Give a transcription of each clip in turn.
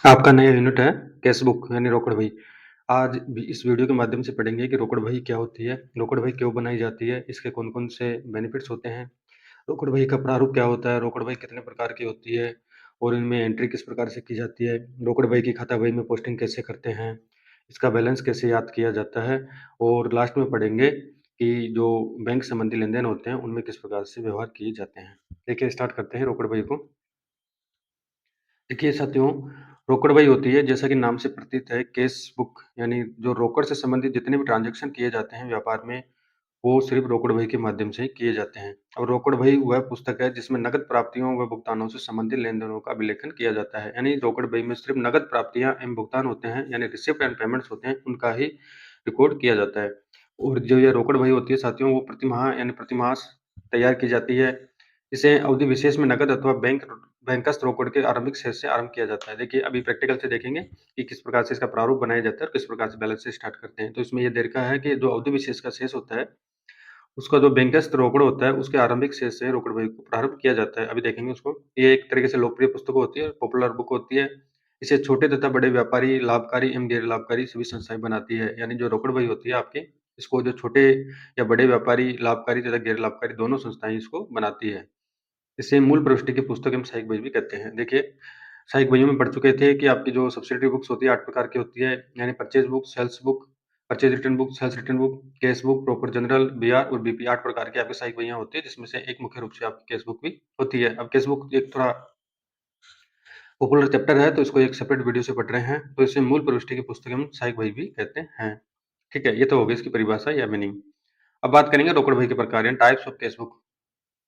आपका नया यूनिट है कैश बुक यानी रोकड़ बही। आज भी इस वीडियो के माध्यम से पढ़ेंगे कि रोकड़ बही क्या होती है, रोकड़ बही क्यों बनाई जाती है, इसके कौन-कौन से बेनिफिट्स होते हैं, रोकड़ बही का प्रारूप क्या होता है, रोकड़ बही कितने प्रकार की होती है और इनमें एंट्री किस प्रकार से की जाती है, रोकड़ बही की खाता बही में पोस्टिंग कैसे करते हैं, इसका बैलेंस कैसे याद किया जाता है और लास्ट में पढ़ेंगे कि जो बैंक संबंधी लेन-देन होते हैं, उनमें किस प्रकार से व्यवहार किए जाते हैं। देखिए स्टार्ट करते हैं रोकड़ बही को। देखिए साथियों, रोकड़ वही होती है जैसा कि नाम से प्रतीत है कैश बुक यानी जो रोकड़ से संबंधित जितने भी ट्रांज़ैक्शन किए जाते हैं व्यापार में, वो सिर्फ़ रोकड़ बही के माध्यम से ही किए जाते हैं। और रोकड़ बही वह पुस्तक है जिसमें नकद प्राप्तियों व भुगतानों से संबंधित लेन-देनों का अभिलेखन किया जाता है। यानी रोकड़ बही में सिर्फ़ नकद प्राप्तियाँ एवं भुगतान होते हैं, यानी रिसिप्ट एंड पेमेंट्स होते हैं, उनका ही रिकॉर्ड किया जाता है। और जो ये रोकड़ बही होती है साथियों, वो प्रतिमाह यानी प्रतिमास तैयार की जाती है। इसे अवधि विशेष में नकद अथवा बैंकस्थ रोकड़ के आरंभिक शेष से आरंभ किया जाता है। देखिए अभी प्रैक्टिकल से देखेंगे कि किस प्रकार से इसका प्रारूप बनाया जाता है और किस प्रकार से बैलेंस से स्टार्ट करते हैं। तो इसमें ये दे रखा है कि जो अवधि विशेष का शेष होता है, उसका जो बैंकस्थ रोकड़ होता है, उसके आरंभिक शेष से रोकड़ बही को प्रारंभ किया जाता है। अभी देखेंगे उसको। ये एक तरीके से लोकप्रिय पुस्तक होती है, पॉपुलर बुक होती है। इसे छोटे तथा बड़े व्यापारी, लाभकारी एवं गैर लाभकारी सभी संस्थाएँ बनाती है। यानी जो रोकड़ बही होती है आपकी, इसको जो छोटे या बड़े व्यापारी, लाभकारी तथा गैर लाभकारी दोनों संस्थाएँ इसको बनाती है। इसे मूल प्रविष्टि की पुस्तक एवं सहायक बही भी कहते हैं। देखिए, सहायक बहियों में पढ़ चुके थे कि आपकी जो सब्सिडरी बुक्स होती है 8 प्रकार की होती है, यानी purchase book, sales book, purchase return book, sales return book, cash book, proper journal, BR और बीपी 8 प्रकार की आपकी सहायक बहियाँ होती है, जिसमें से एक मुख्य रूप से आपकी कैश बुक भी होती है। अब कैश बुक एक थोड़ा पॉपुलर चैप्टर है, तो इसको एक सेपरेट वीडियो से पढ़ रहे हैं, तो इसे मूल प्रविष्टि की पुस्तक एवं सहायक बही भी कहते हैं। ठीक है, ये तो हो गई इसकी परिभाषा या मीनिंग। अब बात करेंगे रोकड़ बही के प्रकार यानी टाइप्स ऑफ कैश बुक।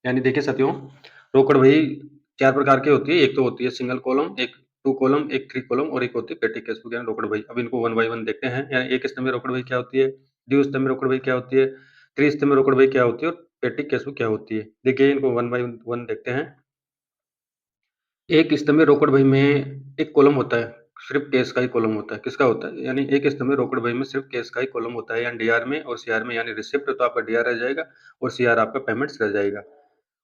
यानी देखिए साथियों, रोकड़ बही 4 प्रकार की होती है। एक तो होती है सिंगल कॉलम, एक 2 कॉलम, एक 3 कॉलम और एक होती है पेटी कैश बुक यानी रोकड़ बही। अब इनको वन बाय वन देखते हैं। यानी एक स्तंभीय रोकड़ बही क्या होती है, द्विस्तंभीय रोकड़ बही क्या होती है, त्रिस्तंभीय रोकड़ बही क्या होती है और पेटी कैश बुक क्या होती है। देखिए इनको वन बाय वन देखते हैं। एक स्तंभीय रोकड़ बही में एक कॉलम होता है, सिर्फ कैश का ही कॉलम होता है। किसका होता है? यानी एक स्तंभीय रोकड़ बही में सिर्फ कैश का ही कॉलम होता है, यानी डीआर में और सीआर में, यानी रिसिप्ट तो आपका डीआर रह जाएगा और सीआर आपका पेमेंट्स रह जाएगा।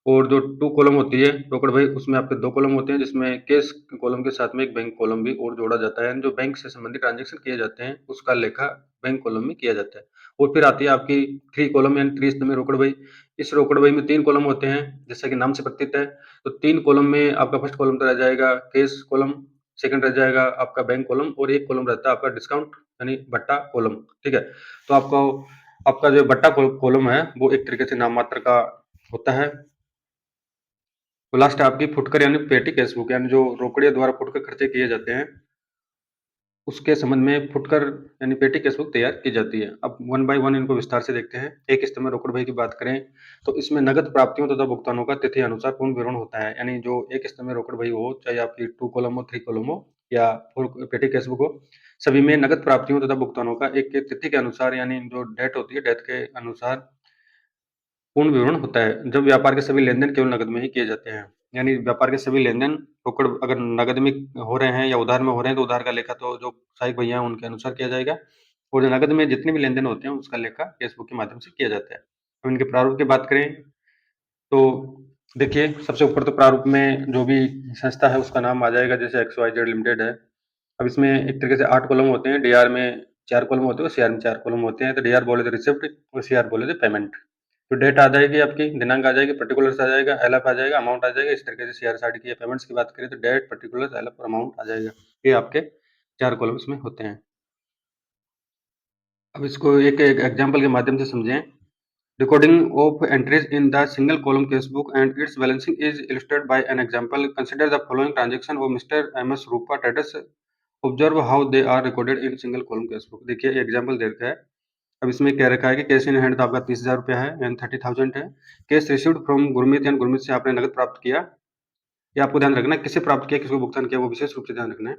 और जो 2 कॉलम होती है रोकड़ बही, उसमें आपके 2 कॉलम होते हैं, जिसमें कैश कॉलम के साथ में एक बैंक कॉलम भी और जोड़ा जाता है, यानी जो बैंक से संबंधित ट्रांज़ैक्शन किए जाते हैं, उसका लेखा बैंक कॉलम में किया जाता है। और फिर आती है आपकी 3 कॉलम यानी त्रिस्तंभीय रोकड़ बही। इस रोकड़ बही में 3 कॉलम होते हैं, जैसा कि नाम से प्रतीत है। तो 3 कॉलम में आपका फर्स्ट कॉलम तो रह जाएगा कैश कॉलम, सेकंड रह जाएगा आपका बैंक कॉलम और एक कॉलम रहता है आपका डिस्काउंट यानी भट्टा कॉलम, ठीक है? तो आपको आपका जो भट्टा कॉलम है, वो एक तरीके से नाम मात्र का होता है। तो लास्ट आपकी फुटकर यानी पेटी कैश बुक यानी जो रोकड़ियों द्वारा फुटकर खर्चे किए जाते हैं, उसके संबंध में फुटकर यानी पेटी कैश बुक तैयार की जाती है। अब वन बाय वन इनको विस्तार से देखते हैं। एक स्तंभ रोकड़ बही की बात करें, तो इसमें नकद प्राप्तियों तथा भुगतानों का तिथि अनुसार पूर्ण विवरण होता है। यानी जो एक स्तंभ रोकड़ बही हो, चाहे आपकी 2 कॉलम हो, 3 कॉलम हो या फुल पेटी कैश बुक हो, सभी में नकद प्राप्तियों तथा भुगतानों का एक-एक तिथि के अनुसार यानी जो डेट होती है, डेट के अनुसार पूर्ण विवरण होता है। जब व्यापार के सभी लेन-देन केवल नकद में ही किए जाते हैं। यानी व्यापार के सभी लेन-देन रोकड़ अगर नकद में हो रहे हैं या उधार में हो रहे हैं, तो उधार का लेखा तो जो सहायक भैया हैं उनके अनुसार किया जाएगा और जो नकद में जितने भी लेन-देन होते हैं उसका लेखा कैश बुक के माध्यम से किया जाता है। अब इनके प्रारूप की बात करें तो देखिए सबसे ऊपर तो प्रारूप में जो भी संस्था है उसका नाम आ जाएगा, जैसे एक्स-वाई-जेड लिमिटेड है। अब इसमें एक तरीके से 8 कॉलम होते हैं, डीआर में 4 कॉलम होते हैं और सीआर में 4 कॉलम होते हैं। तो डीआर बोले तो रिसिप्ट और सीआर बोले तो पेमेंट। तो डेट आ जाएगी आपकी, दिनांक आ जाएगी, पार्टिकुलर्स आ जाएगा, एलएफ आ जाएगा, अमाउंट आ जाएगा। इस तरीके से सीआर साइड की पेमेंट्स की बात करें तो डेट, पार्टिकुलर्स, एलएफ और अमाउंट आ जाएगा। ये आपके 4 कॉलम इसमें होते हैं। अब इसको एक-एक एग्जांपल के माध्यम से समझें। Recording of entries in the single column casebook and its balancing is illustrated by an example. Consider the following transaction of Mr. M.S. Rupa Traders. Observe how they are recorded in single column casebook. देखिए example दे रखा है। अब इसमें कह रखा है कि cash in hand तो आपका 30,000 रुपया है यानी 30,000 है। कैश रिसीव्ड फ्रॉम गुरमीत यानी गुरमीत से आपने नगद प्राप्त किया। ये आपको ध्यान रखना है, किससे प्राप्त किया, किसको भुगतान किया, वो विशेष रूप से ध्यान रखना है।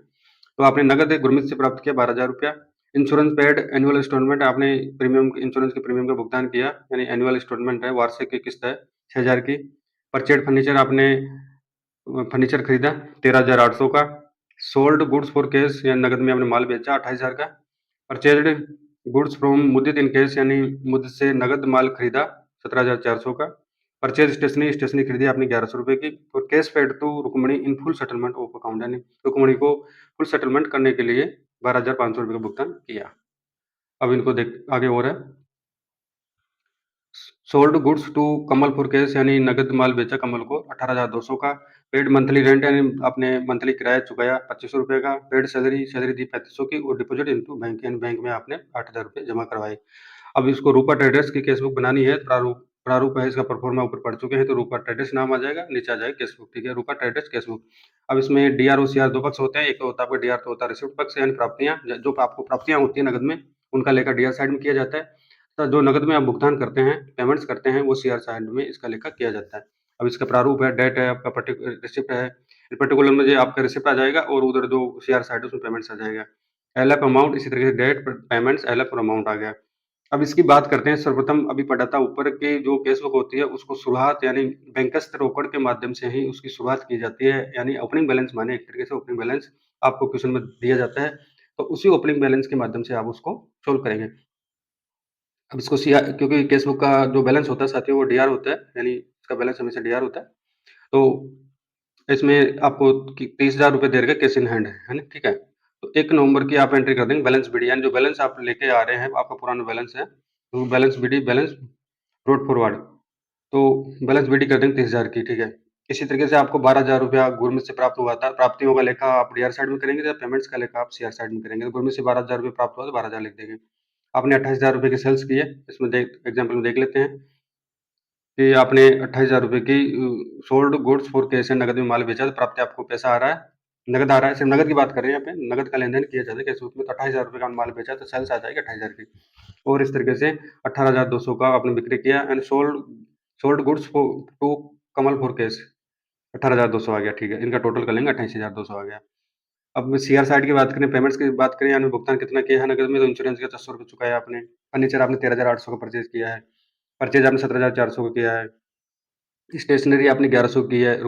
तो आपने नगद गुरमीत से प्राप्त किया 12,000 रुपया। इंश्योरेंस पेड एनुअल इंस्टॉलमेंट, आपने प्रीमियम इंश्योरेंस के प्रीमियम का भुगतान किया यानी एनुअल इंस्टॉलमेंट है, वार्षिक की किस्त है 6,000 की। परचेड फर्नीचर, आपने फर्नीचर खरीदा 13,800 का। सोल्ड गुड्स फॉर कैश यानी नगद में आपने माल बेचा 28,000 का। Purchased goods from Mudit in cash यानी मुद्दत से नगद माल खरीदा 17,400 का। परचेज स्टेशनरी खरीदी आपने 1100 रुपये की, और cash paid to Rukmani in full settlement of account, यानी रुक्मणी को फुल सेटलमेंट करने के लिए 12,500 रुपये का भुगतान किया। अब इनको देख आगे और है, sold goods to Kamal for cash, यानी नगद माल बेचा कमल को 18,200 का। पेड मंथली रेंट, यानी आपने मंथली किराया चुकाया 2500 रुपये का। पेड सैलरी दी 3500 की, और डिपॉजिट इनटू बैंक, यानी बैंक में आपने 8,000 रुपये जमा करवाए। अब इसको रूपा ट्रेडर्स की केसबुक बनानी है। प्रारूप है इसका, परफॉर्मा ऊपर पढ़ चुके हैं, तो रूपा ट्रेडर्स नाम आ जाएगा, नीचे आ जाएगा केसबुक, ठीक है, रूपा ट्रेडर्स केसबुक। अब इसमें डीआर और सीआर दो पक्ष होते हैं। एक तो होता है आपका डीआर, तो होता है रिसिप्ट पक्ष, यानी प्राप्तियां, जो आपको प्राप्तियां होती है नगद में, उनका लेखा डीआर साइड में किया जाता है। तो जो नगद में आप भुगतान करते हैं, पेमेंट्स करते हैं, वो सीआर साइड में इसका लेखा किया जाता है। अब इसका प्रारूप है, डेट है, आपका रिसिप्ट है, पर्टिकुलर में जो आपका रिसिप्ट आ जाएगा, और उधर जो सीआर साइड है उसमें पेमेंट्स आ जाएगा। एलएफ अमाउंट, इसी तरीके से डेट पेमेंट्स, एलएफ और अमाउंट आ गया। अब इसकी बात करते हैं। सर्वप्रथम अभी पढ़ा था ऊपर की जो केसबुक होती है, उसको शुरुआत यानी बैंकस्थ रोकड़ के माध्यम से ही उसकी शुरुआत की जाती है, यानी ओपनिंग बैलेंस माने एक तरीके से ओपनिंग बैलेंस आपको क्वेश्चन में दिया जाता है, तो उसी ओपनिंग बैलेंस के माध्यम से आप उसको सोल्व करेंगे। अब इसको सीआर, क्योंकि केसबुक का जो बैलेंस होता है साथियों, वो डीआर होता है, यानी इसका बैलेंस हमेशा डीआर होता है। तो इसमें आपको 30,000 रुपये दे रखे कैश इन हैंड है ना, ठीक है। तो 1 नवंबर की आप एंट्री कर देंगे बैलेंस बीडी, यानी जो बैलेंस आप लेके आ रहे हैं, आपका पुराना बैलेंस है, तो balance BD, balance brought forward, तो बैलेंस बीडी कर देंगे 30,000 की, ठीक है। इसी तरीके से आपको 12,000 रुपया गुरमित से प्राप्त हुआ था। प्राप्तियों का लेखा आप डीआर साइड में करेंगे, या पेमेंट्स का लेखा आप सीआर साइड में करेंगे। तो गुरमित से 12,000 रुपये प्राप्त हुआ तो 12,000 लिख देंगे। आपने 28,000 रुपये की सेल्स की है, इसमें देख एग्जाम्पल में देख लेते हैं कि आपने 28,000 रुपये की sold goods for cash and, नगद में माल बेचा, तो प्राप्त आपको पैसा आ रहा है, नगद आ रहा है। सिर्फ नगद की बात कर रहे हैं यहाँ पे, नगद का लेन देन किया जाता है कैश बुक में। तो 28,000 रुपये का माल बेचा तो सेल्स आ जाएगी 28,000 की, और इस तरीके से 18,200 का आपने बिक्री किया, and sold sold goods to Kamal for cash, 18,200 आ गया, ठीक है। इनका टोटल कर लेंगे 28,200 आ गया। अब सीआर साइड की बात करें, पेमेंट्स की बात करें, यानी भुगतान कितना किया है नगद में, तो इंश्योरेंस का 400 रुपये चुकाया आपने। फर्नीचर आपने 13,800 का परचेज किया है। परचेज आपने 17,400 का किया है। स्टेशनरी आपने 1100 की है।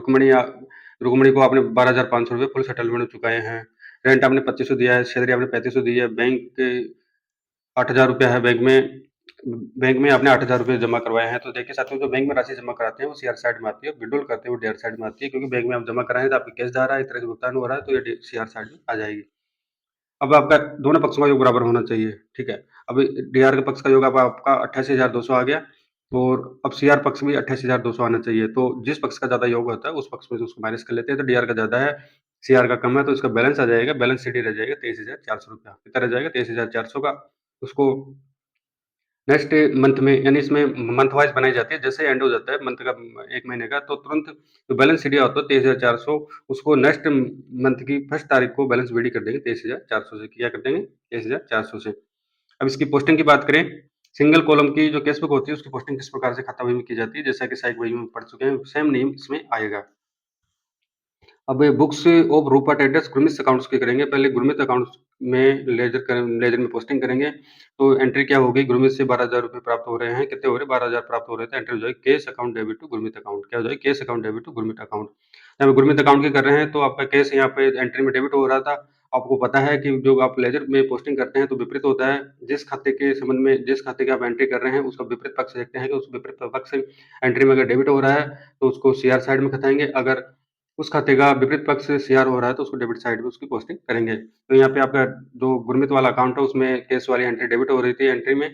रुक्मणी को आपने 12,500 रुपये फुल सेटलमेंट में चुकाए हैं। रेंट आपने 2500 दिया है। सैलरी आपने 3500 दी है। बैंक 8,000 रुपया है। बैंक में आपने 8,000 रुपये जमा करवाए हैं। तो देखिए साथियों, जो बैंक में राशि जमा कराते हैं वो सीआर साइड में आती है, विड्रॉल करते हैं वो डीआर साइड में आती है, क्योंकि बैंक में आप जमा कराएं तो आपकी कैश जा रहा है, इस तरह से भुगतान हो रहा है, तो ये सीआर साइड में आ जाएगी। अब आपका दोनों पक्षों का योग बराबर होना चाहिए, ठीक है। अब डीआर के पक्ष का योग आपका 88,200 आ गया, और अब सीआर पक्ष भी 88,200 आना चाहिए। तो जिस पक्ष का ज्यादा योग होता है उस पक्ष में से उसको माइनस कर लेते हैं। तो डीआर का ज्यादा है, सीआर का कम है, तो इसका बैलेंस आ जाएगा, बैलेंस शीट रह जाएगा 23,400 रुपया, कितना रह जाएगा 23,400 का। उसको नेक्स्ट मंथ में, यानी इसमें मंथ वाइज बनाई जाती है, जैसे एंड हो जाता है मंथ का, एक महीने का, तो तुरंत जो बैलेंस शीट होता है 23,400, उसको नेक्स्ट मंथ की फर्स्ट तारीख को बैलेंस बीडी कर देंगे 23,400 से, क्या कर देंगे 23,400 से। अब इसकी पोस्टिंग की बात करें, सिंगल कॉलम की जो केसबुक होती है उसकी पोस्टिंग किस प्रकार से खाता बही में की जाती है, जैसा कि सहायक बही में पढ़ चुके हैं, सेम नेम इसमें आएगा। अब books of Rupa traders Gurmit accounts की करेंगे। पहले गुरमित अकाउंट्स में लेजर में पोस्टिंग करेंगे। तो एंट्री क्या होगी, गुरमित से 12,000 रुपये प्राप्त हो रहे हैं, कितने हो रहे हैं 12,000 प्राप्त हो रहे थे, एंट्री हो जाएगी cash account debit to Gurmit account, क्या हो जाएगी cash account debit to Gurmit account. यहाँ पे गुरमित अकाउंट की कर रहे हैं, तो आपका कैश यहाँ पे एंट्री में डेबिट हो रहा था। आपको पता है कि जो आप लेजर में पोस्टिंग करते हैं तो विपरीत होता है, जिस खाते के संबंध में, जिस खाते की आप एंट्री कर रहे हैं उसका विपरीत पक्ष देखते हैं कि उस विपरीत पक्ष से एंट्री में अगर डेबिट हो रहा है तो उसको सीआर साइड में खताएंगे, अगर उस खाते का विपरीत पक्ष से सीआर हो रहा है तो उसको डेबिट साइड में उसकी पोस्टिंग करेंगे। तो यहाँ पे आपका जो गुरमित वाला अकाउंट है उसमें कैश वाली एंट्री डेबिट हो रही थी एंट्री में,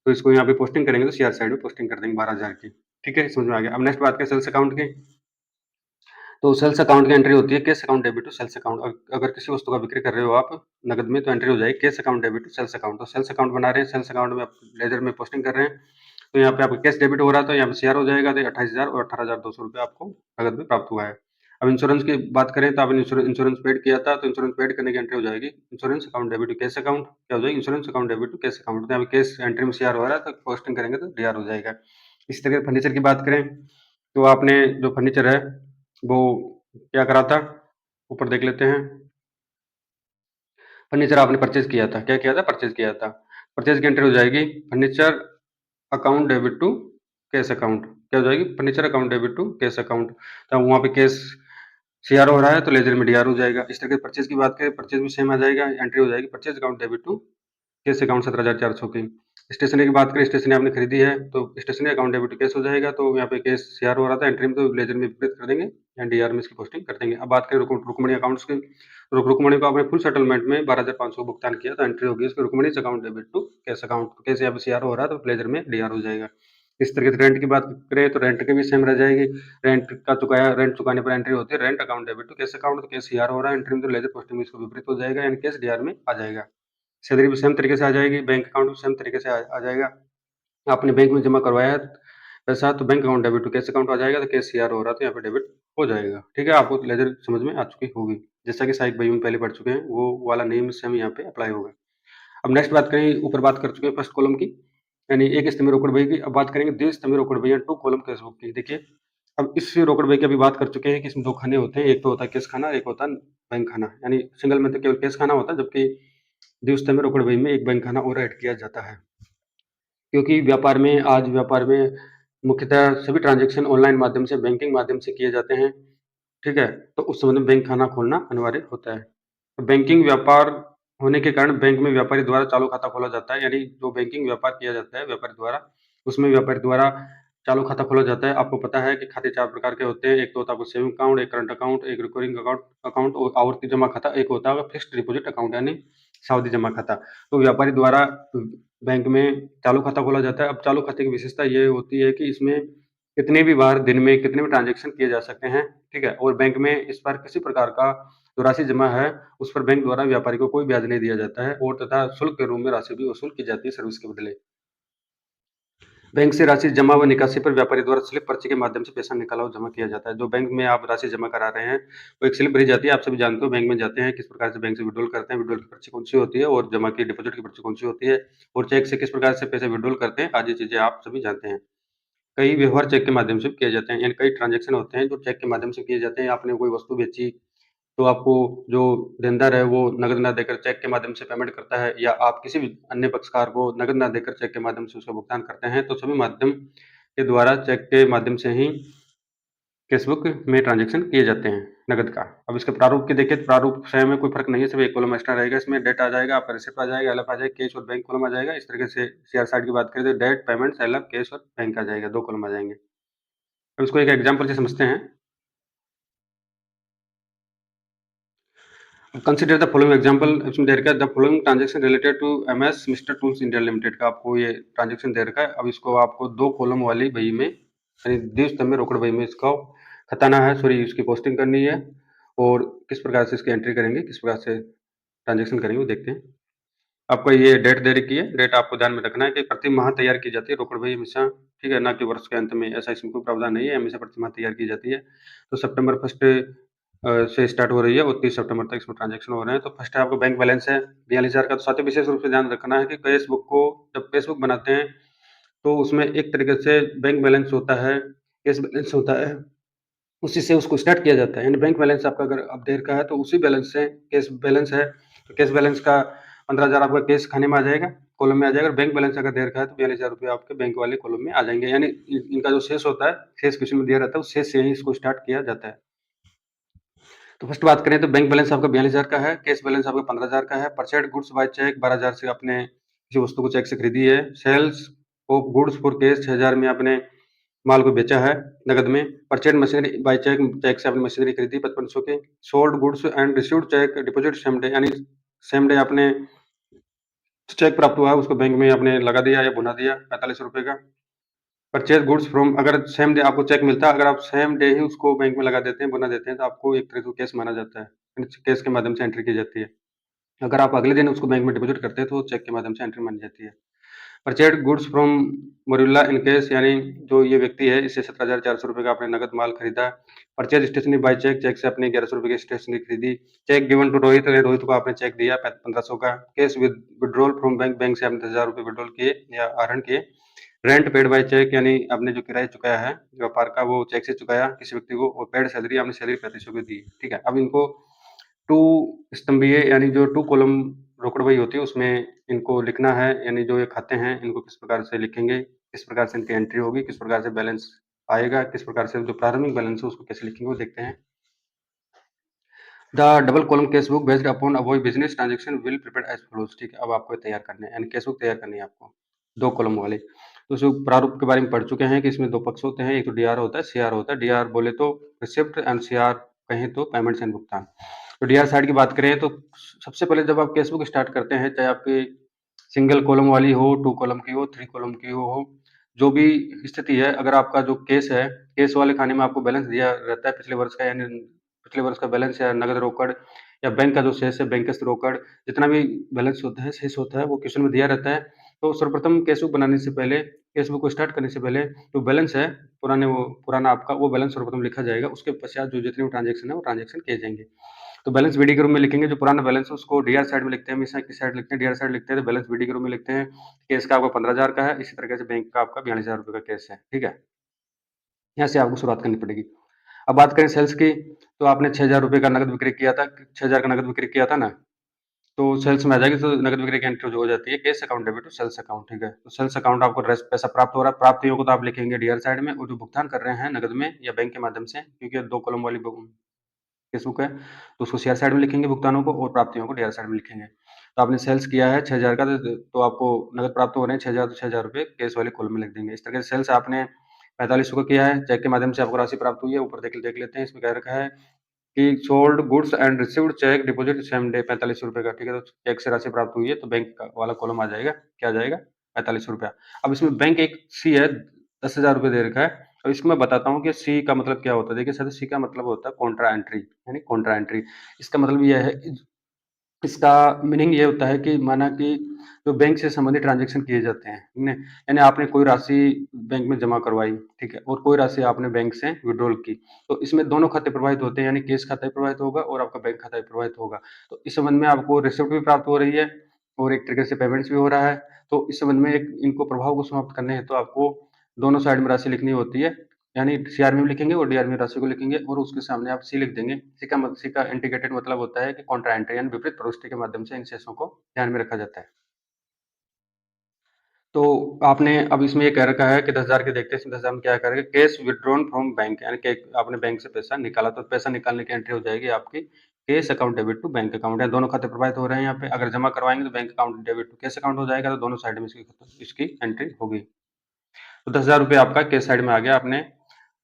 तो इसको यहाँ पे पोस्टिंग करेंगे तो सीआर साइड में पोस्टिंग कर देंगे 12,000 की, ठीक है, समझ में आ गया। अब नेक्स्ट बात करें सेल्स अकाउंट की। तो सेल्स अकाउंट की एंट्री होती है cash account debit to sales account. अगर किसी वस्तु का बिक्री कर रहे हो आप नगद में, तो एंट्री हो जाएगी cash account debit to sales account. तो सेल्स अकाउंट बना रहे हैं, सेल्स अकाउंट में आप लेजर में पोस्टिंग कर रहे हैं, तो यहाँ पे आपका कैश डेबिट हो रहा है, तो यहाँ पे सीआर हो जाएगा, तो 28,000 और 18,200 रुपये आपको नगद में प्राप्त हुआ है। अब इंश्योरेंस की बात करें, तो आपने इंश्योरेंस पेड किया था, तो इंश्योरेंस पेड करने की एंट्री हो जाएगी insurance account debit to cash account, क्या हो जाएगी insurance account debit to cash account. तो यहाँ पे कैश एंट्री में सीआर हो रहा है, तो पोस्टिंग करेंगे तो डीआर हो जाएगा। इसी तरह फर्नीचर की बात करें, तो आपने जो फर्नीचर है वो क्या करा था, ऊपर देख लेते हैं। फर्नीचर आपने परचेज किया था, क्या किया था परचेज किया था। परचेज की एंट्री हो जाएगी furniture account debit to cash account, क्या हो जाएगी furniture account debit to cash account. तो वहाँ पे कैश सीआर हो रहा है तो लेजर में डीआर हो जाएगा। इस तरह के परचेज की बात करें, परचेज भी सेम आ जाएगा, एंट्री हो जाएगी purchase account debit to cash account 17,400 की। स्टेशनरी की बात करें, स्टेशनरी आपने खरीदी है तो stationery account debit to cash हो जाएगा, तो यहाँ पे कैश सीआर हो रहा था, एंट्री में तो लेजर में विपरीत कर देंगे एंड डीआर में इसकी पोस्टिंग कर देंगे। अब बात करें रुकमणी अकाउंट्स की, रुकमणी को आपने फुल सेटलमेंट में 12,500 भुगतान किया तो एंट्री होगी इसके Rukmani account debit to cash account, cash यहाँ पे सीआर हो रहा है तो लेजर में डीआर हो जाएगा। इस तरीके से रेंट की बात करें तो रेंट की भी सेम रह जाएगी, रेंट चुकाने पर एंट्री होती है rent account debit to cash account, तो कैश सीआर हो रहा है, एंट्री में तो लेजर पोस्टिंग में इसको विपरीत हो जाएगा यानी कैश डीआर में आ जाएगा। सैलरी भी सेम तरीके से आ जाएगी, बैंक अकाउंट भी सेम तरीके से आ जाएगा। आपने बैंक में जमा करवाया है पैसा तो bank account debit to cash account आ जाएगा, तो कैश सीआर हो रहा है तो यहाँ पे डेबिट हो जाएगा। ठीक है, आपको लेजर समझ में आ चुकी होगी, जैसा कि साइक भाई में पहले पढ़ चुके हैं वो वाला नियम सेम यहाँ पे अप्लाई होगा। अब नेक्स्ट बात करें, ऊपर बात कर चुके हैं फर्स्ट कॉलम की, यानी एक स्तंभ रोकड़ बही की। अब बात करेंगे द्वि स्तंभ रोकड़ बही टू कॉलम कैश बुक की। देखिए, अब इस रोकड़ बही की अभी बात कर चुके हैं कि इसमें दो खाने होते हैं, एक तो होता है कैश खाना, एक होता है बैंक खाना, यानी सिंगल में तो केवल कैश खाना होता है, जबकि द्विस्तंभ रोकड़ बही में एक बैंक खाना और ऐड किया जाता है, क्योंकि व्यापार में मुख्यतः सभी ट्रांजैक्शन ऑनलाइन माध्यम से, बैंकिंग माध्यम से किए जाते हैं। ठीक है, तो उस संबंध में बैंक खाना खोलना अनिवार्य होता है। तो बैंकिंग व्यापार होने के कारण बैंक में व्यापारी द्वारा चालू खाता खोला जाता है, यानी जो बैंकिंग व्यापार किया जाता है व्यापारी द्वारा, उसमें व्यापारी द्वारा चालू खाता खोला जाता है। आपको पता है कि खाते 4 प्रकार के होते हैं, एक तो होता है आपको सेविंग अकाउंट, एक करंट अकाउंट, एक रिकरिंग अकाउंट अकाउंट और आवर्ती जमा खाता, एक होता है फिक्स्ड डिपॉजिट अकाउंट यानी सावधि जमा खाता। तो व्यापारी द्वारा बैंक में चालू खाता खोला जाता है। अब चालू खाते की विशेषता ये होती है कि इसमें कितनी भी बार दिन में कितने भी ट्रांजैक्शन किए जा सकते हैं, ठीक है? और बैंक में इस पर किसी प्रकार का जो राशि जमा है, उस पर बैंक द्वारा व्यापारी को कोई ब्याज नहीं दिया जाता है और तथा शुल्क के रूप में राशि भी वसूल की जाती है सर्विस के बदले। बैंक से राशि जमा व निकासी पर व्यापारी द्वारा स्लिप पर्ची के माध्यम से पैसा निकाला और जमा किया जाता है। जो बैंक में आप राशि जमा करा रहे हैं, वो एक स्लिप भरी जाती है। आप सभी जानते हो बैंक में जाते हैं, किस प्रकार से बैंक से विड्रॉल करते हैं, विड्रॉल की पर्ची कौन-सी होती है और जमा की डिपॉजिट की पर्ची कौन-सी होती है और चेक से किस प्रकार से पैसे विड्रॉल करते हैं, आदि चीज़ें आप सभी जानते हैं। कई व्यवहार चेक के माध्यम से किए जाते हैं, यानी कई ट्रांज़ैक्शन होते हैं जो चेक के माध्यम से किए जाते हैं। आपने कोई वस्तु बेची, तो आपको जो देनदार है वो नकद ना देकर चेक के माध्यम से पेमेंट करता है, या आप किसी भी अन्य पक्षकार को नकद ना देकर चेक के माध्यम से उसका भुगतान करते हैं, तो सभी माध्यम के द्वारा चेक के माध्यम से ही कैशबुक में ट्रांज़ैक्शन किए जाते हैं नकद का। अब इसके प्रारूप की देखें तो प्रारूप स्वयं में कोई फ़र्क नहीं है, सिर्फ़ एक कॉलम एक्स्ट्रा रहेगा, इसमें डेट आ जाएगा, आपका रिसिप्ट आ जाएगा, एलएफ आ जाएगा, कैश और बैंक कॉलम आ जाएगा। इस तरीके से शेयर साइड की बात करें तो डेट, पेमेंट्स, एलएफ, कैश और बैंक आ जाएगा, 2 कॉलम आ जाएँगे। अब इसको एक एग्ज़ाम्पल से समझते हैं। कंसीडर द फॉलोइंग एग्जांपल, इसमें दे रखा है the following transaction related to MS mister tools India limited का आपको ये ट्रांजैक्शन दे रखा है। अब इसको आपको 2 कॉलम वाली बही में, यानी द्विस्तंभ में रोकड़ बही में इसको खताना है, सॉरी इसकी पोस्टिंग करनी है और किस प्रकार से इसकी एंट्री करेंगे, किस प्रकार से ट्रांजैक्शन करेंगे वो देखते हैं। आपको ये डेट दे रखी है, डेट आपको ध्यान में रखना है कि प्रति माह तैयार की जाती है रोकड़ बही हमेशा, ठीक है? ना कि वर्ष के अंत में, ऐसा इसमें कोई प्रावधान नहीं है, हमेशा प्रति माह तैयार की जाती है। तो सितंबर 1 से स्टार्ट हो रही है और 30 सितंबर तक इसमें ट्रांजैक्शन हो रहे हैं। तो फर्स्ट है आपका बैंक बैलेंस है 42,000 का। तो साथ ही विशेष रूप से ध्यान रखना है कि कैश बुक को जब कैश बुक बनाते हैं, तो उसमें एक तरीके से बैंक बैलेंस होता है, कैश बैलेंस होता है, उसी से उसको स्टार्ट किया जाता है। यानी बैंक बैलेंस आपका अगर अब देर का है तो उसी बैलेंस से कैश बैलेंस है, तो कैश बैलेंस का 15,000 आपका कैश खाने में आ जाएगा, कॉलम में आ जाएगा। और बैंक बैलेंस अगर देर का है तो 42,000 रुपये आपके बैंक वाले कॉलम में आ जाएँगे। यानी इनका जो शेष होता है, शेष क्वेश्चन में दिया रहता है, उस शेष से ही इसको स्टार्ट किया जाता है। तो फर्स्ट बात करें तो बैंक बैलेंस आपका 42,000 का है, कैश बैलेंस आपका 15,000 का है, परचेज्ड गुड्स बाय चेक 12,000 से आपने किसी वस्तु को चेक से खरीदी है, sales of goods for cash 6,000 में आपने माल को बेचा है नकद में, purchased machinery by cheque, cheque से आपने मशीनरी खरीदी 5500 की, sold goods and received cheque deposit same day, यानी सेम डे आपने चेक प्राप्त हुआ है उसको बैंक में आपने लगा दिया या भुना दिया 45 रुपए का। परचेज गुड्स फ्रॉम, अगर सेम डे आपको चेक मिलता है, अगर आप सेम डे ही उसको बैंक में लगा देते हैं, भुना देते हैं, तो आपको एक तरह से कैश माना जाता है, कैश के माध्यम से एंट्री की जाती है। अगर आप अगले दिन उसको बैंक में डिपॉजिट करते हैं तो चेक के माध्यम से एंट्री मानी जाती है। परचेज्ड गुड्स फ्रॉम मोरिल्ला इन कैश, यानी जो ये व्यक्ति है इससे 17,400 रुपए का आपने नगद माल खरीदा। Purchase stationery by cheque, cheque से आपने 1100 रुपए की स्टेशनरी खरीदी। Cheque given to Rohit, Rohit को आपने चेक दिया 1500 का। Cash with withdrawal from bank, bank से आपने 10,000 रुपए विड्रॉल किए या आहरण किए। रेंट पेड बाय चेक, यानी आपने जो किराया चुकाया है व्यापार का वो चेक से चुकाया किसी व्यक्ति को, और पेड सैलरी आपने सैलरी 3500 की दी। ठीक है, अब इनको टू स्तंभीय यानी जो टू कॉलम रोकड़ बही होती है उसमें इनको लिखना है, यानी जो ये खाते हैं इनको किस प्रकार से लिखेंगे, किस प्रकार से इनकी एंट्री होगी, किस प्रकार से बैलेंस आएगा, किस प्रकार से जो प्रारंभिक बैलेंस है उसको कैसे लिखेंगे वो देखते हैं। The double column cash book based upon avoid business transaction will prepare as follows. ठीक है, अब आपको तैयार करना है, यानी कैश बुक तैयार करनी है आपको। 2 कॉलम वाले। तो जो प्रारूप के बारे में पढ़ चुके हैं कि इसमें 2 पक्ष होते हैं, एक तो डीआर होता है, सीआर होता है। डीआर बोले तो रिसिप्ट एंड सीआर कहें तो पेमेंट्स एंड भुगतान। तो डीआर साइड की बात करें तो सबसे पहले जब आप केस बुक स्टार्ट करते हैं, चाहे आपकी सिंगल कॉलम वाली हो, 2 कॉलम की हो, 3 कॉलम की हो, जो भी स्थिति है, अगर आपका जो केस है, केस वाले खाने में आपको बैलेंस दिया रहता है पिछले वर्ष का, यानी पिछले वर्ष का बैलेंस या नगद रोकड़ या बैंक का जो शेष है, बैंकस्थ रोकड़, जितना भी बैलेंस होता है, शेष होता है, वो क्वेश्चन में दिया रहता है। तो सर्वप्रथम केस बुक बनाने से पहले, केस बुक को स्टार्ट करने से पहले जो बैलेंस है, पुराना आपका वो बैलेंस सर्वप्रथम लिखा जाएगा। उसके पश्चात जो जितने भी ट्रांजेक्शन है, वो ट्रांजेक्शन किए जाएंगे। तो बैलेंस बीडी के रूप में लिखेंगे, जो पुराना बैलेंस है उसको डीआर साइड में लिखते हैं, हमेशा किस साइड लिखते हैं, डीआर साइड लिखते हैं, तो बैलेंस बीडी के रूप में लिखते हैं। केस का आपका 15,000 का है, इसी तरीके से बैंक का आपका 42,000 रुपए का केस है, ठीक है। यहाँ से आपको शुरुआत करनी पड़ेगी। अब बात करें सेल्स की, तो आपने 6,000 रुपए का नगद विक्रय किया था, 6,000 का नगद विक्रय किया था ना, तो सेल्स में आ जाएगी, तो नगद विक्रय की एंट्री जो हो जाती है cash account debit to sales account, ठीक है। तो सेल्स अकाउंट आपको पैसा प्राप्त हो रहा है, प्राप्तियों को तो आप लिखेंगे डीआर साइड में, और जो भुगतान कर रहे हैं नगद में या बैंक के माध्यम से, क्योंकि 2 कॉलम वाली केस बुक है, तो उसको शेयर साइड में लिखेंगे भुगतानों को, और प्राप्तियों को डीआर साइड में लिखेंगे। तो आपने सेल्स किया है 6,000 का, तो आपको नगद प्राप्त हो रहे हैं 6,000, तो 6,000 रुपए केस वाले कॉलम में लिख देंगे। इस तरह से सेल्स आपने 45 को किया है, चेक के माध्यम से आपको राशि प्राप्त हुई है, ऊपर देख लेते हैं, इसमें कह रखा है कि sold goods and received cheque deposit same day, 45 रुपए का, ठीक है। तो चेक से राशि प्राप्त हुई है, तो बैंक वाला कॉलम आ जाएगा, क्या आ जाएगा, 45 रुपया। अब इसमें बैंक एक सी है, 10,000 रुपये दे रखा है। और इसको मैं बताता हूँ कि सी का मतलब क्या होता है। देखिए सर, सी का मतलब होता है कॉन्ट्रा एंट्री, यानी कॉन्ट्रा एंट्री। इसका मतलब यह है, इसका मीनिंग ये होता है कि माना कि जो बैंक से संबंधित ट्रांजेक्शन किए जाते हैं, यानी आपने कोई राशि बैंक में जमा करवाई, ठीक है, और कोई राशि आपने बैंक से विड्रॉल की, तो इसमें दोनों खाते प्रभावित होते हैं, यानी कैश खाता भी प्रभावित होगा और आपका बैंक खाता भी प्रभावित होगा। तो इस संबंध में आपको रिसिप्ट भी प्राप्त हो रही है, और एक तरीके से पेमेंट्स भी हो रहा है। तो इस संबंध में एक इनको प्रभाव को समाप्त करने हैं, तो आपको दोनों साइड में राशि लिखनी होती है, यानी सीआर में भी लिखेंगे और डीआर में राशि को लिखेंगे, और उसके सामने आप सी लिख देंगे। सी का इंटीग्रेटेड मतलब होता है कि कॉन्ट्रा एंट्री, यानी विपरीत प्रविष्टि के माध्यम से इन शेषों को ध्यान में रखा जाता है। तो आपने अब इसमें ये कह रखा है कि 10,000 के देखते हैं, इसमें 10,000 में क्या करेंगे, कैश विड्रॉन फ्रॉम बैंक, यानी कि आपने बैंक से पैसा निकाला, तो पैसा निकालने की एंट्री हो जाएगी आपकी cash account debit to bank account, है दोनों खाते प्रभावित हो रहे हैं यहाँ पे। अगर जमा करवाएंगे तो bank account debit to cash account हो जाएगा, तो दोनों साइड में इसकी एंट्री होगी। तो 10,000 रुपये आपका कैश साइड में आ गया, आपने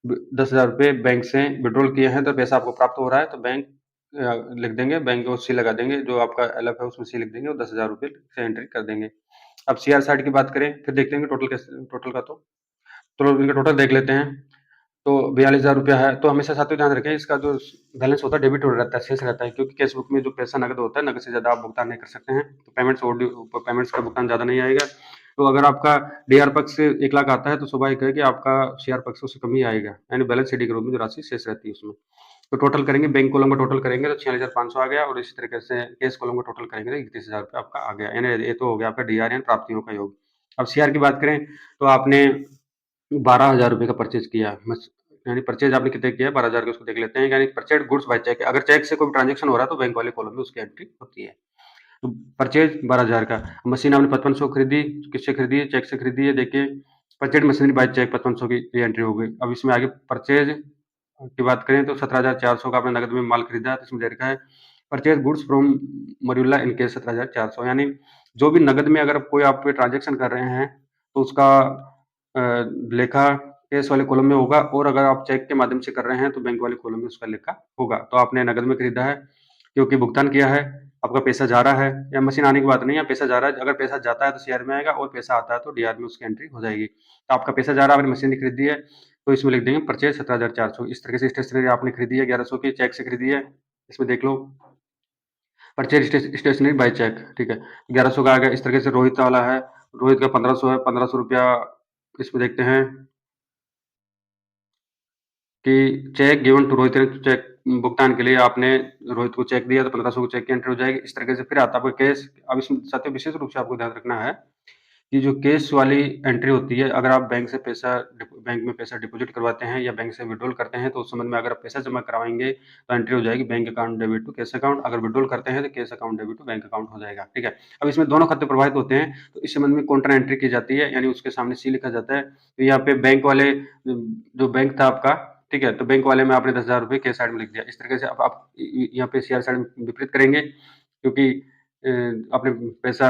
10,000 रुपये बैंक से विड्रॉल किए हैं, तो पैसा आपको प्राप्त हो रहा है, तो बैंक लिख देंगे, बैंक को सी लगा देंगे, जो आपका एलएफ है उसमें सी लिख देंगे, और 10,000 रुपये से एंट्री कर देंगे। अब सीआर साइड की बात करें, फिर देख लेंगे टोटल का, तो इनका टोटल देख लेते हैं। तो 42,000 रुपया है, तो हमेशा साथियों ध्यान रखें, इसका जो बैलेंस होता है डेबिट हो रहता है, शेष रहता है, क्योंकि कैश बुक में जो पैसा नकद होता है, नकद से ज़्यादा आप भुगतान नहीं कर सकते हैं, तो पेमेंट्स का भुगतान ज़्यादा नहीं आएगा। तो अगर आपका डीआर पक्ष से 1 लाख आता है, तो स्वाभाविक है कि आपका सीआर पक्ष उससे कम ही आएगा, यानी बैलेंस शीट के रूप में जो राशि शेष रहती है उसमें। तो टोटल करेंगे, बैंक कॉलम का टोटल करेंगे तो 46,500 आ गया, और इसी तरीके से केस कॉलम का टोटल करेंगे तो 31,000 रुपये आपका आ गया, यानी ये तो हो गया आपका डीआर यानी प्राप्तियों का योग। अब सीआर की बात करें, तो आपने 12,000 रुपये का परचेज किया, यानी परचेज आपने कितने किया, 12,000 का, उसको देख लेते हैं। यानी परचेज गुड्स बाय चेक, अगर चेक से कोई ट्रांजेक्शन हो रहा है तो बैंक वाले कॉलम में उसकी एंट्री होती है। तो परचेज 12,000 का, मशीन आपने 5500 खरीदी, किससे खरीदी है, चेक से खरीदी है। देखिए परचेज मशीनरी बाय चेक 5500 की एंट्री हो गई। अब इसमें आगे परचेज की बात करें तो 17,400 का आपने नगद में माल खरीदा है, तो इसमें दे रखा है purchase goods from मरूला in case 17,400, यानी जो भी नगद में अगर कोई आप ट्रांजेक्शन कर रहे हैं, तो उसका लेखा केस वाले कॉलम में होगा, और अगर आप चेक के माध्यम से कर रहे हैं तो बैंक वाले कॉलम में उसका लेखा होगा। तो आपने नगद में खरीदा है, क्योंकि भुगतान किया है, आपका पैसा जा रहा है, या मशीन आने की बात नहीं है, पैसा जा रहा है। अगर पैसा जाता है तो सीआर में आएगा, और पैसा आता है तो डीआर में उसकी एंट्री हो जाएगी। तो आपका पैसा जा रहा है, आपने मशीन खरीदी है, तो इसमें लिख देंगे परचेज 17,400। इस तरीके से स्टेशनरी आपने खरीदी है 1100 की, चेक से खरीदी है, इसमें देख लो परचेज स्टेशनरी बाय चेक, ठीक है, 1100 का आ गया। इस तरीके से रोहित वाला है, रोहित का 1500 है, 1500 रुपया, इसमें देखते हैं कि cheque given to Rohit, cheque भुगतान के लिए आपने रोहित को चेक दिया, तो 1500 को चेक की एंट्री हो जाएगी। इस तरीके से फिर आता है आपका केस। अब इसमें साथियों विशेष रूप से आपको ध्यान रखना है कि जो कैश वाली एंट्री होती है, अगर आप बैंक में पैसा डिपॉजिट करवाते हैं या बैंक से विड्रॉल करते हैं, तो उस संबंध में अगर आप पैसा जमा करवाएंगे तो एंट्री हो जाएगी bank account debit to cash account, अगर विड्रॉल करते हैं तो cash account debit to bank account हो जाएगा, ठीक है। अब इसमें दोनों खाते प्रभावित होते हैं, तो इस संबंध में कॉन्ट्रा एंट्री की जाती है, यानी उसके सामने सी लिखा जाता है। तो यहाँ पे बैंक वाले जो बैंक था आपका, ठीक है, तो बैंक वाले में आपने 10,000 रुपये कैश साइड में लिख दिया। इस तरीके से अब आप यहाँ पे सीआर साइड में विपरीत करेंगे, क्योंकि अपने पैसा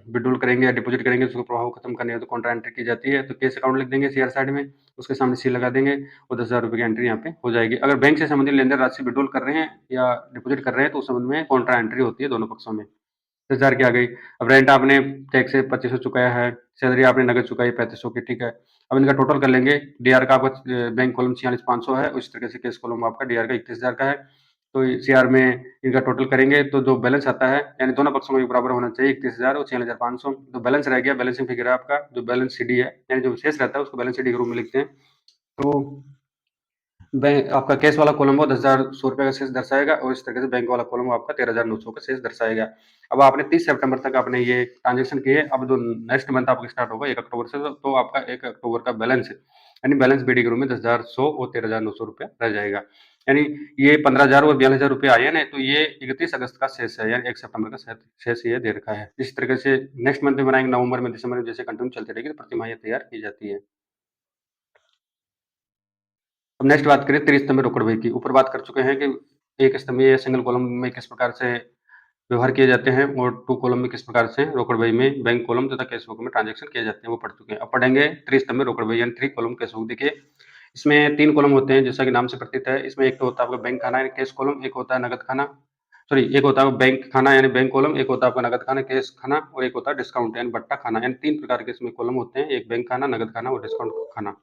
विथड्रॉल करेंगे या डिपॉजिट करेंगे, उसका प्रभाव खत्म करनी है तो कॉन्ट्रा एंट्री की जाती है। तो कैश अकाउंट लिख देंगे सीआर साइड में, उसके सामने सी लगा देंगे और 10,000 रुपये की एंट्री यहाँ पे हो जाएगी। अगर बैंक से संबंधित लेन देन राशि विथड्रॉल कर रहे हैं या डिपॉजिट कर रहे हैं तो उस संबंध में कॉन्ट्रा एंट्री होती है दोनों पक्षों में। 10,000 की आ गई। अब रेंट आपने चेक से 2500 चुकाया है, सैलरी आपने नगद चुकाई 3500 की, ठीक है। अब इनका टोटल कर लेंगे। डीआर का आपका बैंक कॉलम 46,500 है, उस तरह से केस कॉलम आपका डीआर का 31,000 का है। तो सीआर में इनका टोटल करेंगे तो जो बैलेंस आता है, यानी दोनों पक्षों में बराबर होना चाहिए, 31,000 और 46,500। तो बैलेंस रह गया, बैलेंसिंग फिगर है आपका, जो बैलेंस सीडी है, यानी जो शेष रहता है उसको बैलेंस सीडी के रूप में लिखते हैं। तो बैंक आपका कैश वाला कॉलम वो 10,100 रुपये का शेष दर्शाएगा और इस तरीके से बैंक वाला कॉलम आपका 13,900 का शेष दर्शाएगा। अब आपने 30 सितंबर तक आपने ये ट्रांजेक्शन किए। अब जो नेक्स्ट मंथ आपका स्टार्ट होगा 1 अक्टूबर से, तो आपका 1 अक्टूबर का बैलेंस यानी बैलेंस बीडी के रूप में 10,100 और 13,900 रुपया रह जाएगा। यानी ये 15,000 और 42,000 रुपये आए हैं ना, तो ये 31 अगस्त का शेष है, यानी 1 सितंबर का शेष ये दे रखा है। इस तरीके से नेक्स्ट मंथ में बनाएंगे, नवंबर में, दिसंबर में, जैसे कंटिन्यू चलती रहेगी तो प्रतिमाह ये तैयार की जाती है। अब नेक्स्ट बात करें त्रिस्तंभीय रोकड़ बही की। ऊपर बात कर चुके हैं कि एक स्तंभीय या सिंगल कॉलम में किस प्रकार से व्यवहार किए जाते हैं और टू कॉलम में किस प्रकार से रोकड़ बही में बैंक कॉलम तथा कैश बुक में ट्रांजेक्शन किए जाते हैं, वो पढ़ चुके हैं। अब पढ़ेंगे त्रिस्तंभीय रोकड़ बही यानी 3 कॉलम कैश बुक। देखिए इसमें 3 कॉलम होते हैं जैसा कि नाम से प्रतीत है। इसमें एक तो होता है आपका बैंक खाना यानी कैश कॉलम, एक होता है नगद खाना, सॉरी एक होता है बैंक खाना यानी बैंक कॉलम, एक होता है आपका नगद खाना कैश खाना, और एक होता है डिस्काउंट यानी बट्टा खाना। यानी 3 प्रकार के इसमें कॉलम होते हैं, एक बैंक खाना, नगद खाना और डिस्काउंट खाना।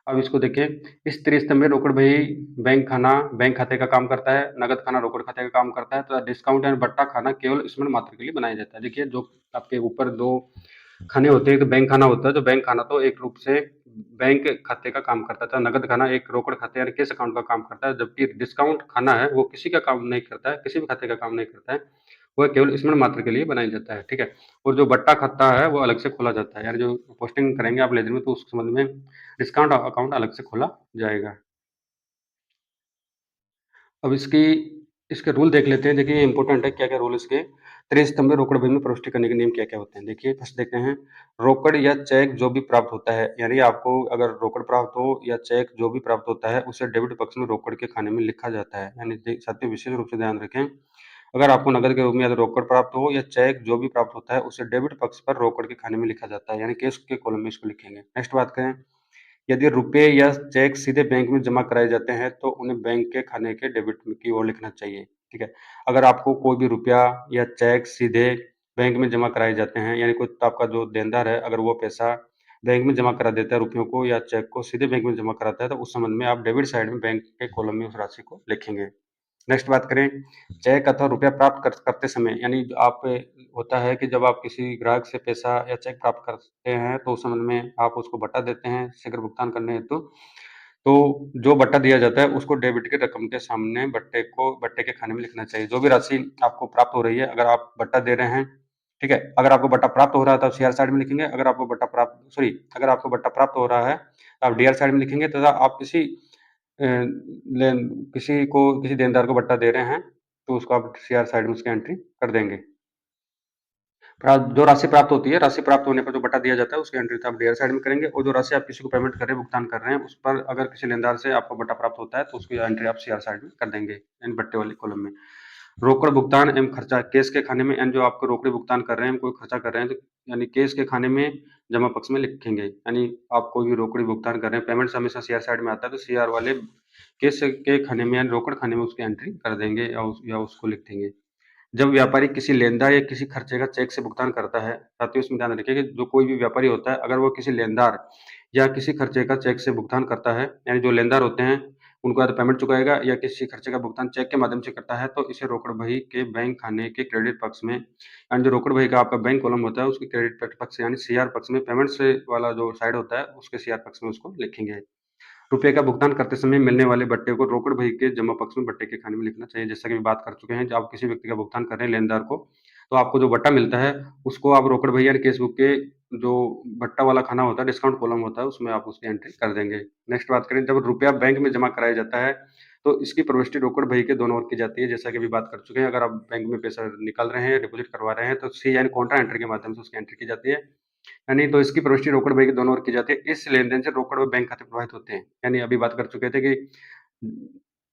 अब इसको देखें, इस त्रिस्तंभीय रोकड़ बही बैंक खाना बैंक खाते का काम करता है, नगद खाना रोकड़ खाते का काम करता है, तो डिस्काउंट एंड बट्टा खाना केवल स्मरण मात्र के लिए बनाया जाता है। देखिए जो आपके ऊपर दो खाने होते हैं, तो बैंक खाना होता है, तो बैंक खाना तो एक रूप से बैंक खाते का काम करता था, नगद खाना एक रोकड़ खाते यानी कैश अकाउंट का काम करता है, जबकि डिस्काउंट खाना है वो किसी का काम नहीं करता है, किसी भी खाते का काम नहीं करता है, वह केवल स्मरण मात्र के लिए बनाया जाता है, ठीक है। और जो बट्टा खाता है वो अलग से खोला जाता है, यानी जो पोस्टिंग करेंगे आप लेजर में तो उस संबंध में डिस्काउंट अकाउंट अलग से खोला जाएगा। अब इसके रूल देख लेते हैं। देखिए इंपॉर्टेंट है, क्या क्या रूल इसके। त्रिस्तंभीय रोकड़ बही में प्रविष्टि करने के नियम क्या क्या होते हैं। देखिए फर्स्ट देखते हैं, रोकड़ या चेक जो भी प्राप्त होता है, यानी आपको अगर रोकड़ प्राप्त हो या चेक जो भी प्राप्त होता है उसे डेबिट पक्ष में रोकड़ के खाने में लिखा जाता है। यानी साथियों विशेष रूप से ध्यान रखें, अगर आपको नकद के रूप में या तो रोकड़ प्राप्त हो या चेक जो भी प्राप्त होता है उसे डेबिट पक्ष पर रोकड़ के खाने में लिखा जाता है, यानी कैश के कॉलम में इसको लिखेंगे। नेक्स्ट बात करें, यदि रुपए या चेक सीधे बैंक में जमा कराए जाते हैं तो उन्हें बैंक के खाने के डेबिट की ओर लिखना चाहिए, ठीक है। अगर आपको कोई भी रुपया या चेक सीधे बैंक में जमा कराए जाते हैं, यानी कोई आपका जो देनदार है अगर वो पैसा बैंक में जमा करा देता है, रुपयों को या चेक को सीधे बैंक में जमा कराता है, तो उस संबंध में आप डेबिट साइड में बैंक के कॉलम में उस राशि को लिखेंगे। नेक्स्ट बात करें, चेक अथवा रुपया प्राप्त करते समय, यानी आप होता है कि जब आप किसी ग्राहक से पैसा या चेक प्राप्त करते हैं तो उस संबंध में आप उसको बट्टा देते हैं शीघ्र भुगतान करने हेतु। तो जो बट्टा दिया जाता है उसको डेबिट की रकम के सामने बट्टे के खाने में लिखना चाहिए। जो भी राशि आपको प्राप्त हो रही है, अगर आप बट्टा दे रहे हैं, ठीक है, अगर आपको बट्टा प्राप्त हो रहा है तो आप सीआर साइड में लिखेंगे, अगर आपको बट्टा प्राप्त हो रहा है तो आप डीआर साइड में लिखेंगे, तथा आप किसी देनदार को बट्टा दे रहे हैं तो उसको आप सीआर साइड में उसकी एंट्री कर देंगे। जो राशि प्राप्त होती है, राशि प्राप्त होने पर जो बटा दिया जाता है उसकी एंट्री आप डीआर साइड में करेंगे, और जो राशि आप किसी को पेमेंट कर रहे हैं, भुगतान कर रहे हैं, उस पर अगर किसी लेनदार से आपको बटा प्राप्त होता है तो उसकी एंट्री आप सीआर साइड में कर देंगे, इन बट्टे वाले कॉलम में। रोकड़ भुगतान एवं खर्चा कैश के खाने में, यानी जो आपको रोकड़े भुगतान कर रहे हैं, कोई खर्चा कर रहे हैं, तो यानी कैश के खाने में जमा पक्ष में लिखेंगे। यानी आप कोई भी रोकड़ी भुगतान कर रहे हैं, पेमेंट हमेशा सीआर साइड में आता है, तो सीआर वाले कैश के खाने में यानी रोकड़ खाने में उसकी एंट्री कर देंगे या उसको लिख देंगे। जब व्यापारी किसी लेनदार या किसी खर्चे का चेक से भुगतान करता है, साथियों इसमें ध्यान रखिए कि जो कोई भी व्यापारी होता है, अगर वो किसी लेनदार या किसी खर्चे का चेक से भुगतान करता है, यानी जो लेनदार होते हैं उनको या तो पेमेंट चुकाएगा या किसी खर्चे का भुगतान चेक के माध्यम से करता है, तो इसे रोकड़ बही के बैंक खाने के क्रेडिट पक्ष में, यानी जो रोकड़ बही का आपका बैंक कॉलम होता है उसके क्रेडिट पक्ष यानी सीआर पक्ष में, पेमेंट से वाला जो साइड होता है उसके सीआर पक्ष में उसको लिखेंगे। रुपए का भुगतान करते समय मिलने वाले बट्टे को रोकड़ बही के जमा पक्ष में बट्टे के खाने में लिखना चाहिए। जैसा कि अभी बात कर चुके हैं, जब आप किसी व्यक्ति का भुगतान कर रहे हैं लेनदार को, तो आपको जो बट्टा मिलता है उसको आप रोकड़ बही यानी केस बुक के जो बट्टा वाला खाना होता है, डिस्काउंट कॉलम होता है, उसमें आप उसकी एंट्री कर देंगे। नेक्स्ट बात करें, जब रुपया बैंक में जमा कराया जाता है तो इसकी प्रविष्टि रोकड़ बही के दोनों ओर की जाती है। जैसा कि अभी बात कर चुके हैं, अगर आप बैंक में पैसा निकाल रहे हैं, डिपॉजिट करवा रहे हैं, तो सी यानी कॉन्ट्रा एंट्री के माध्यम से उसकी एंट्री की जाती है। यानी तो इसकी प्रविष्टि रोकड़ बही के दोनों ओर की जाती है। इस लेन-देन से रोकड़ व बैंक खाते प्रभावित होते हैं। यानी अभी बात कर चुके थे कि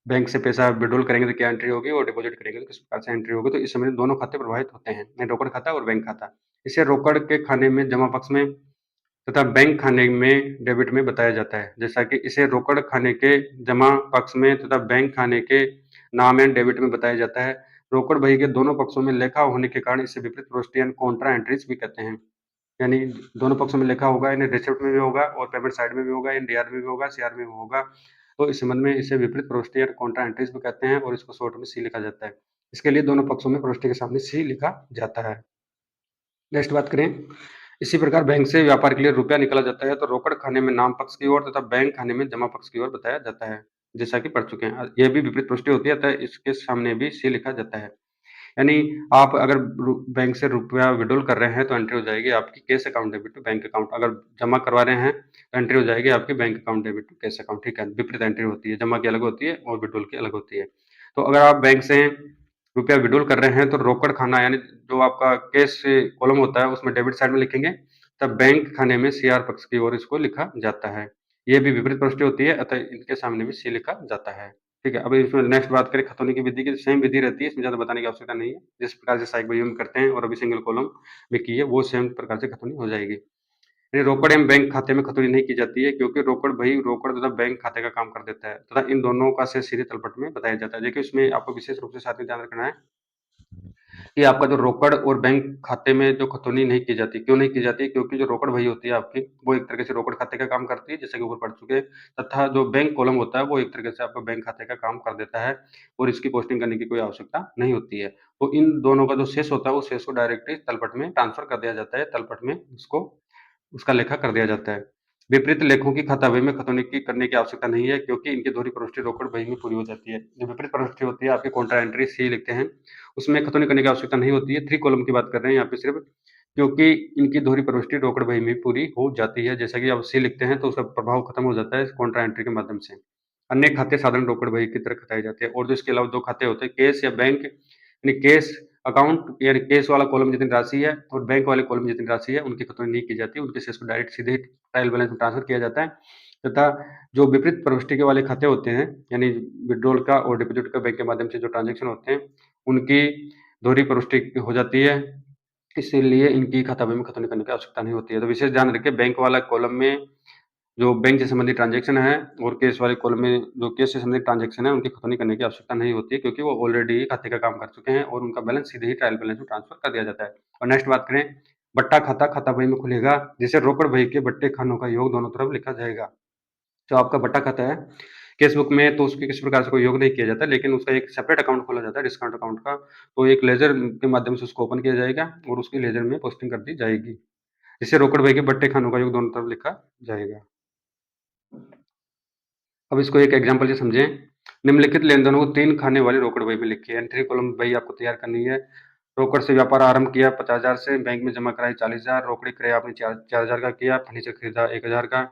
बैंक से पैसा विड्रॉल करेंगे तो क्या एंट्री होगी और डिपॉजिट करेंगे तो किस प्रकार से एंट्री होगी। तो इस समय दोनों खाते प्रभावित होते हैं, रोकड़ खाता और बैंक खाता। इसे रोकड़ के खाने में जमा पक्ष में तथा बैंक खाने में डेबिट में बताया जाता है। जैसा कि इसे रोकड़ खाने के जमा पक्ष में तथा बैंक खाने के नाम एंड डेबिट में बताया जाता है। रोकड़ बही के दोनों पक्षों में लेखा होने के कारण इसे विपरीत प्रविष्टि यानी कॉन्ट्रा एंट्रीज भी कहते हैं। यानी दोनों पक्षों में लिखा होगा, यानी रिसिप्ट में भी होगा और पेमेंट साइड में भी होगा, एनडीआर में भी होगा, सीआर में भी होगा। तो इस संबंध में इसे विपरीत प्रविष्टि या कॉन्ट्रा एंट्रीज भी कहते हैं और इसको शॉर्ट में सी लिखा जाता है। इसके लिए दोनों पक्षों में प्रविष्टि के सामने सी लिखा जाता है। नेक्स्ट बात करें, इसी प्रकार बैंक से व्यापार के लिए रुपया निकाला जाता है तो रोकड़ खाने में नाम पक्ष की ओर तथा बैंक खाने में जमा पक्ष की ओर बताया जाता है, जैसा कि पढ़ चुके हैं। यह भी विपरीत प्रविष्टि होती है, अतः इसके सामने भी सी लिखा जाता है। यानी आप अगर बैंक से रुपया विड्रॉल कर रहे हैं तो एंट्री हो जाएगी आपकी cash account debit to bank account. अगर जमा करवा रहे हैं तो एंट्री हो जाएगी आपकी bank account debit to cash account. ठीक है, विपरीत एंट्री होती है, जमा की अलग होती है और विड्रॉल की अलग होती है। तो अगर आप बैंक से रुपया विड्रॉल कर रहे हैं तो रोकड़ खाना यानी जो आपका कैश कॉलम होता है उसमें डेबिट साइड में लिखेंगे, तब बैंक खाने में सीआर पक्ष की ओर इसको लिखा जाता है। ये भी विपरीत प्रविष्टि होती है, अतः इनके सामने भी सी लिखा जाता है। ठीक है, अब इसमें नेक्स्ट बात करें खतौनी की विधि की। सेम विधि रहती है, इसमें ज़्यादा बताने की आवश्यकता नहीं है। जिस प्रकार से सहायक बहियों में करते हैं और अभी सिंगल कॉलम में की है, वो सेम प्रकार से खतौनी हो जाएगी। यानी रोकड़ एवं बैंक खाते में खतौनी नहीं की जाती है, क्योंकि रोकड़ बही रोकड़ तथा बैंक खाते का काम कर देता है तथा इन दोनों का शेष सीधे तलपट में बताया जाता है। देखिए, इसमें आपको विशेष रूप से साथ में ध्यान रखना है कि आपका जो रोकड़ और बैंक खाते में जो खतौनी नहीं की जाती, क्यों नहीं की जाती? क्योंकि जो रोकड़ बही होती है आपकी, वो एक तरीके से रोकड़ खाते का काम करती है, जैसे कि ऊपर पढ़ चुके हैं, तथा जो बैंक कॉलम होता है, वो एक तरीके से आपका बैंक खाते का काम कर देता है और इसकी पोस्टिंग करने की कोई आवश्यकता नहीं होती है। तो इन दोनों का जो शेष होता है, वो शेष को डायरेक्टली तलपट में ट्रांसफर कर दिया जाता है, तलपट में उसको उसका लेखा कर दिया जाता है। विपरीत लेखों की खाता बही में खतौनी करने की आवश्यकता नहीं है, क्योंकि इनकी दोहरी प्रविष्टि रोकड़ बही में पूरी हो जाती है। जो विपरीत प्रविष्टि होती है आपकी कॉन्ट्रा एंट्री सी लिखते हैं, उसमें खतौनी करने की आवश्यकता नहीं होती है। 3 कॉलम की बात कर रहे हैं यहाँ पे सिर्फ, क्योंकि इनकी दोहरी प्रविष्टि रोकड़ बही में पूरी हो जाती है। जैसा कि आप सी लिखते हैं तो उसका प्रभाव खत्म हो जाता है इस कॉन्ट्रा एंट्री के माध्यम से। अन्य खाते साधारण रोकड़ बही की तरह खताए जाते हैं और जो इसके अलावा 2 खाते होते हैं, कैश या बैंक, यानी कैश अकाउंट यानी कैश वाला कॉलम जितनी राशि है और बैंक वाले कॉलम जितनी राशि है, उनकी खतौनी नहीं की जाती, उनके शेष को डायरेक्ट सीधे ट्रायल बैलेंस में ट्रांसफर किया जाता है। तथा जो विपरीत प्रविष्टि के वाले खाते होते हैं, यानी विड्रॉल का और डिपॉजिट का बैंक के माध्यम से जो ट्रांजेक्शन होते हैं, उनकी दोहरी प्रविष्टि हो जाती है, इसीलिए इनकी खाता बही में खतौनी करने की आवश्यकता नहीं होती है। तो विशेष ध्यान रखें, बैंक वाला कॉलम में जो बैंक से संबंधित ट्रांजेक्शन है और केस वाले कॉलम में जो केस से संबंधित ट्रांजेक्शन है, उनकी खतौनी करने की आवश्यकता नहीं होती है, क्योंकि वो ऑलरेडी खाते का काम कर चुके हैं और उनका बैलेंस सीधे ही ट्रायल बैलेंस में ट्रांसफर कर दिया जाता है। और नेक्स्ट बात करें, बट्टा खाता खाता बही में खुलेगा, जिसे रोकड़ बही के बट्टे खानों का योग दोनों तरफ लिखा जाएगा। जो आपका बट्टा खाता है केस बुक में, तो उसके किसी प्रकार से कोई योग नहीं किया जाता, लेकिन उसका एक सेपरेट अकाउंट खोला जाता है डिस्काउंट अकाउंट का। तो एक लेजर के माध्यम से उसको ओपन किया जाएगा और उसकी लेजर में पोस्टिंग कर दी जाएगी, जिससे रोकड़ बही के बट्टे खानों का योग दोनों तरफ लिखा जाएगा। अब इसको एक एग्जांपल से समझें। निम्नलिखित लेनदेनों को 3 खाने वाली रोकड़ बही में लिखिए। एंट्री कॉलम बही आपको तैयार करनी है। रोकड़ से व्यापार आरंभ किया 50,000 से, बैंक में जमा कराई 40,000, रोकड़ी क्रय आपने 4,000 का किया, फर्नीचर खरीदा 1,000 का,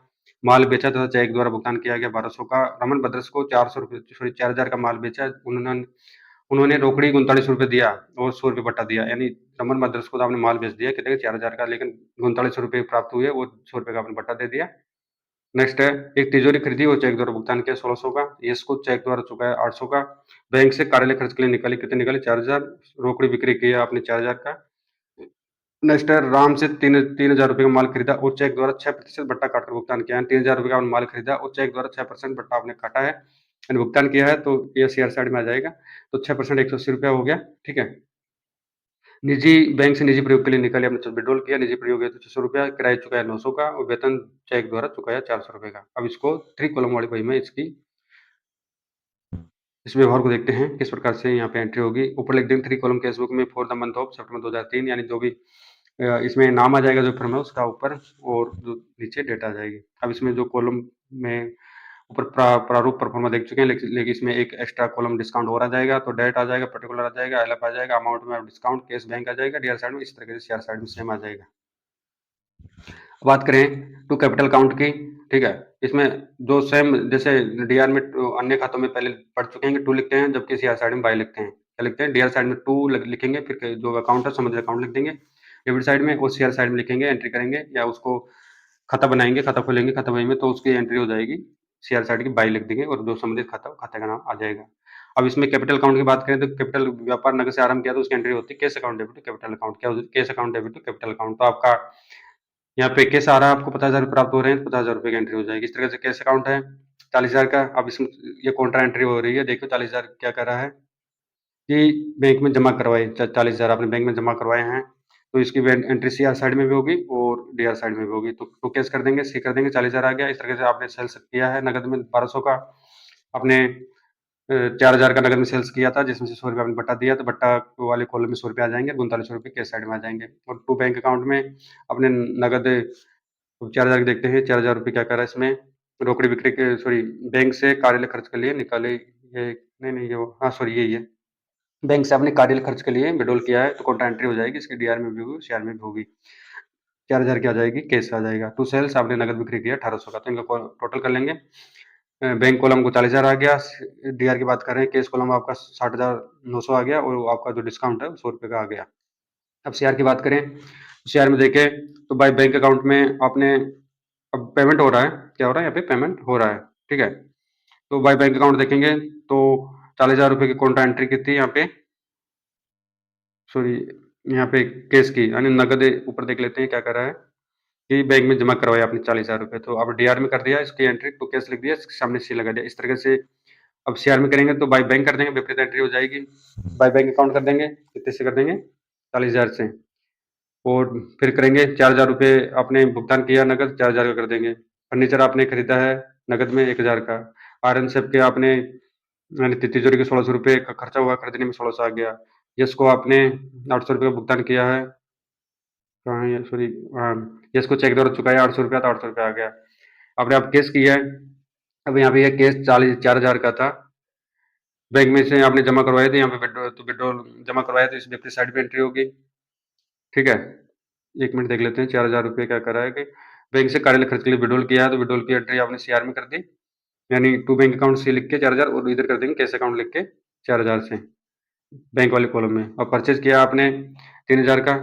माल बेचा तथा चेक द्वारा भुगतान किया गया 1,200 का। रमन ब्रदर्स को 400 रुपये सॉरी 4,000 का माल बेचा, उन्होंने उन्होंने रोकड़ी 39 रुपये दिया और 100 रुपये बट्टा दिया। यानी रमन ब्रदर्स को तो आपने माल बेच दिया कितने का, 4,000 का, लेकिन 39 रुपये प्राप्त हुए और 100 रुपये का आपने बट्टा दे दिया। नेक्स्ट है, एक तिजोरी खरीदी और चेक द्वारा भुगतान किया 1600 का, इसको चेक द्वारा चुकाया 800 का। बैंक से कार्यालय खर्च के लिए निकाली, कितने निकाले 4,000, रोकड़ी बिक्री किया आपने 4,000 का। नेक्स्ट है, राम से 3,000 रुपये का माल खरीदा और चेक द्वारा 6% बट्टा काटकर भुगतान किया है। 3,000 रुपये का माल खरीदा और चेक द्वारा 6% बट्टा आपने काटा है, यानी भुगतान किया है, तो ये शेयर साइड में आ जाएगा। तो 6% 180 रुपया हो गया। ठीक है, निजी बैंक से निजी प्रयोग के लिए निकाले, आपने विड्रॉल किया, निजी प्रयोग है तो 600 रुपया, किराया चुकाया 900 का और वेतन चेक द्वारा चुकाया 400 रुपये का। अब इसको 3 कॉलम वाली बही में इसकी इस व्यवहार को देखते हैं किस प्रकार से यहाँ पे एंट्री होगी। ऊपर लिख देंगे 3 कॉलम कैश बुक में फॉर द मंथ ऑफ सितंबर 2003, यानी जो भी इसमें नाम आ जाएगा जो फर्म है उसका ऊपर, और जो नीचे डेट आ जाएगी। अब इसमें जो कॉलम में ऊपर प्रारूप परफॉर्मा देख चुके हैं, लेकिन इसमें एक एक्स्ट्रा कॉलम डिस्काउंट और आ जाएगा, तो डेट आ जाएगा, पर्टिकुलर आ जाएगा, एलएफ आ जाएगा, अमाउंट में डिस्काउंट, कैश बैंक आ जाएगा, डीआर साइड में इस तरह से, सीआर साइड में सेम आ जाएगा। बात करें टू कैपिटल काउंट की, ठीक है, इसमें जो सेम जैसे डीआर में अन्य खातों में पहले पढ़ चुके हैं कि 2 लिखते हैं, जबकि सीआर साइड में बाय लिखते हैं। क्या लिखते हैं? डीआर साइड में 2 लिखेंगे, फिर जो अकाउंट है समुद्र अकाउंट लिख देंगे डेबिट साइड में, और सीआर साइड में लिखेंगे, एंट्री करेंगे या उसको खाता बनाएंगे, खाता खोलेंगे खाता बही में, तो उसकी एंट्री हो जाएगी शेयर साइड की बाई लिख देंगे और जो संबंधित खाता है, खाते का नाम आ जाएगा। अब इसमें कैपिटल अकाउंट की बात करें तो कैपिटल व्यापार नगद से आरंभ किया तो उसकी एंट्री होती है cash account debit to capital account. क्या होती है? Cash account debit to capital account. तो आपका यहाँ पे कैश आ रहा है, आपको 50,000 प्राप्त हो रहे हैं तो 50,000 रुपए की एंट्री हो जाएगी। इस तरह से कैश अकाउंट है 40,000 का। अब इसमें ये कॉन्ट्रा एंट्री हो रही है। देखो 40,000 क्या कर रहा है कि बैंक में जमा करवाए, 40,000 आपने बैंक में जमा करवाए हैं, तो इसकी एंट्री सी आर साइड में भी होगी और डी आर साइड में भी होगी। तो कैश कर देंगे, सी कर देंगे, 40,000 आ गया। इस तरह से आपने सेल्स किया है नगद में 1200 का, आपने 4,000 का नगद में सेल्स किया था, जिसमें से 100 रुपये आपने बट्टा दिया, तो बट्टा वाले कॉलम में 100 रुपये आ जाएंगे, 39 रुपये कैश साइड में आ जाएंगे। और टू बैंक अकाउंट में अपने नगद 4,000 देखते हैं, 4,000 रुपये क्या कर रहा है इसमें, रोकड़ी बिक्री के सॉरी बैंक से कार्यालय खर्च के लिए निकाले, ये नहीं नहीं ये हाँ सॉरी यही है, बैंक से आपने कार्यालय खर्च के लिए विड्रॉल किया है तो कॉन्ट्रा एंट्री हो जाएगी, इसकी डीआर में भी होगी, सीआर में भी होगी। 4,000 की आ जाएगी, कैश आ जाएगा। टू सेल्स आपने नगद बिक्री किया 1,800 का, तो इनका टोटल कर लेंगे। बैंक कॉलम को 40,000 आ गया, डीआर की बात कर रहे हैं, कैश कॉलम आपका 60,900 आ गया और आपका जो डिस्काउंट है वो 100 रुपये का आ गया। अब सीआर की बात करें, सीआर में देखें तो बाय बैंक अकाउंट में आपने अब पेमेंट हो रहा है, क्या हो रहा है यहाँ पे पेमेंट हो रहा है, ठीक है। तो बाय बैंक अकाउंट देखेंगे तो 40,000 रुपये की कॉन्ट्रा एंट्री की थी यहाँ पे, सॉरी यहाँ पे कैश की यानी नगद ऊपर देख लेते हैं क्या कर रहा है कि बैंक में जमा करवाया आपने 40,000 रुपये, तो अब डीआर में कर दिया इसकी एंट्री, तो कैश लिख दिया, इसके सामने सी लगा दिया। इस तरह से अब सीआर में करेंगे तो बाय बैंक कर देंगे, विपरीत एंट्री हो जाएगी। बाय बैंक अकाउंट कर देंगे, कितने से कर देंगे 40,000 से, और फिर करेंगे 4,000 रुपये आपने भुगतान किया नगद, 4,000 का कर देंगे। फर्नीचर आपने खरीदा है नगद में 1,000 का। आयरन शेप के आपने यानी तिजोरी के 1,600 रुपये का खर्चा हुआ, खरीदने में 1,600 आ गया। यस को आपने 800 रुपये का भुगतान किया है, कहाँ है ये सॉरी, यस को चेक द्वारा चुकाया 800 रुपया, तो 800 रुपया आ गया। आपने अब कैश किया है, अब यहाँ पे ये कैश 4,000 का था, बैंक में से आपने जमा करवाए थे, यहाँ पे विड्रॉल जमा करवाया तो इस व्यक्ति साइड पे एंट्री होगी, ठीक है। 1 मिनट देख लेते हैं 4,000 रुपये क्या कर रहा है कि बैंक से कार्यालय खर्च के लिए विड्रॉल किया है, तो विड्रॉल की एंट्री आपने सीआर में कर दी, यानी टू बैंक अकाउंट से लिख के 4,000 और इधर कर देंगे कैश अकाउंट लिख के 4,000 से बैंक वाले कॉलम में। और परचेज किया आपने 3,000 का,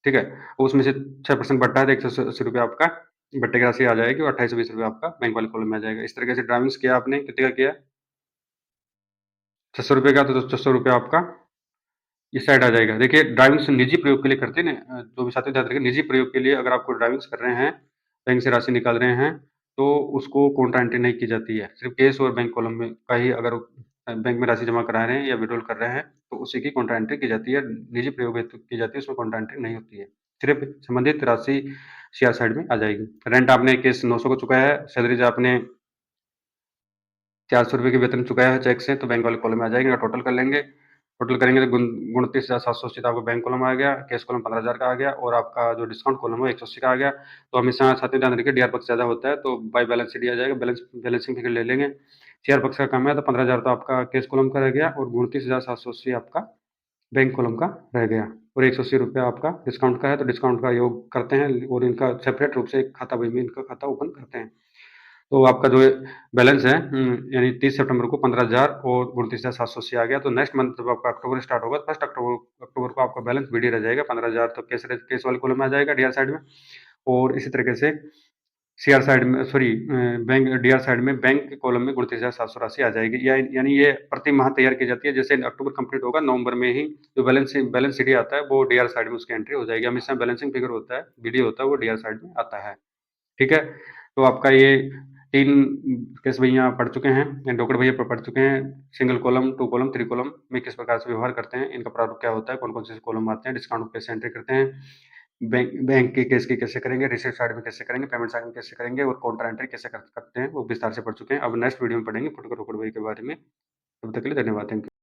ठीक है, उसमें से 6% बट्टा है तो 180 रुपये आपका बट्टे की राशि आ जाएगी और 2820 रुपये आपका बैंक वाले कॉलम में आ जाएगा। इस तरीके से ड्राइविंग्स किया आपने, कितने का किया 600 रुपये का, तो 600 रुपये आपका इस साइड आ जाएगा। देखिए ड्राइविंग्स निजी प्रयोग के लिए करते हैं ना, जो भी साथी ध्यान रखें, निजी प्रयोग के लिए अगर आपको ड्राइविंग्स कर रहे हैं, बैंक से राशि निकाल रहे हैं, तो उसको कॉन्ट्रा एंट्री नहीं की जाती है। सिर्फ कैश और बैंक कॉलम में का ही अगर बैंक में राशि जमा करा रहे हैं या विड्रॉल कर रहे हैं तो उसी की कॉन्ट्रा एंट्री की जाती है। निजी प्रयोग हेतु की जाती है, उसमें कॉन्ट्रा एंट्री नहीं होती है। सिर्फ संबंधित राशि शेयर साइड में आ जाएगी। रेंट आपने कैश 900 को चुकाया है, सैलरीज आपने 400 रुपये की वेतन चुकाया है चेक से, तो बैंक वाले कॉलम में आ जाएंगे। टोटल कर लेंगे, टोटल करेंगे तो 29,780 आपका बैंक कॉलम आ गया, कैश कॉलम 15,000 का आ गया और आपका जो डिस्काउंट कॉलम है 180 का आ गया। तो हमेशा साथ में ध्यान रखिए डीआर पक्ष ज़्यादा होता है तो बाई बैलेंस शीट आ जाएगा, बैलेंसिंग फिगर ले लेंगे। शेयर पक्ष का कम है तो 15,000 तो आपका कैश कॉलम का रह गया और 29,780 आपका बैंक कॉलम का रह गया और 180 रुपये आपका डिस्काउंट का है, तो डिस्काउंट का योग करते हैं और इनका सेपरेट रूप से एक खाता बही में इनका खाता ओपन करते हैं। तो आपका जो बैलेंस है यानी 30 सितंबर को 15,000 और 29,780 आ गया। तो नेक्स्ट मंथ जब आपका अक्टूबर स्टार्ट होगा, फर्स्ट अक्टूबर को आपका बैलेंस बीडी रह जाएगा 15,000, तो कैश वाले कॉलम में आ जाएगा डीआर साइड में। और इसी तरीके से सीआर साइड में सॉरी बैंक डीआर साइड में बैंक के कॉलम में 29,780 आ जाएगी। यानी ये प्रति माह तैयार की जाती है। जैसे अक्टूबर कंप्लीट होगा, नवंबर में ही जो बैलेंस शीट आता है वो डीआर साइड में उसकी एंट्री हो जाएगी। हमेशा बैलेंसिंग फिगर होता है, बीडी होता है, वो डीआर साइड में आता है, ठीक है। तो आपका ये 3 केस भैया पढ़ चुके हैं, डॉक्टर भैया पढ़ चुके हैं। सिंगल कॉलम, 2 कॉलम, 3 कॉलम में किस प्रकार से व्यवहार करते हैं, इनका प्रारूप क्या होता है, कौन-कौन से कॉलम आते हैं, डिस्काउंट कैसे एंट्री करते हैं, बैंक बैंक के केस की कैसे करेंगे, रिसीट साइड में कैसे करेंगे, पेमेंट साइड में कैसे करेंगे और काउंटर एंट्री कैसे करते हैं, वो विस्तार से पढ़ चुके हैं। अब नेक्स्ट वीडियो में पढ़ेंगे फुटकर रोकड़ भाई के बारे में। तब तक के लिए धन्यवाद, थैंक यू।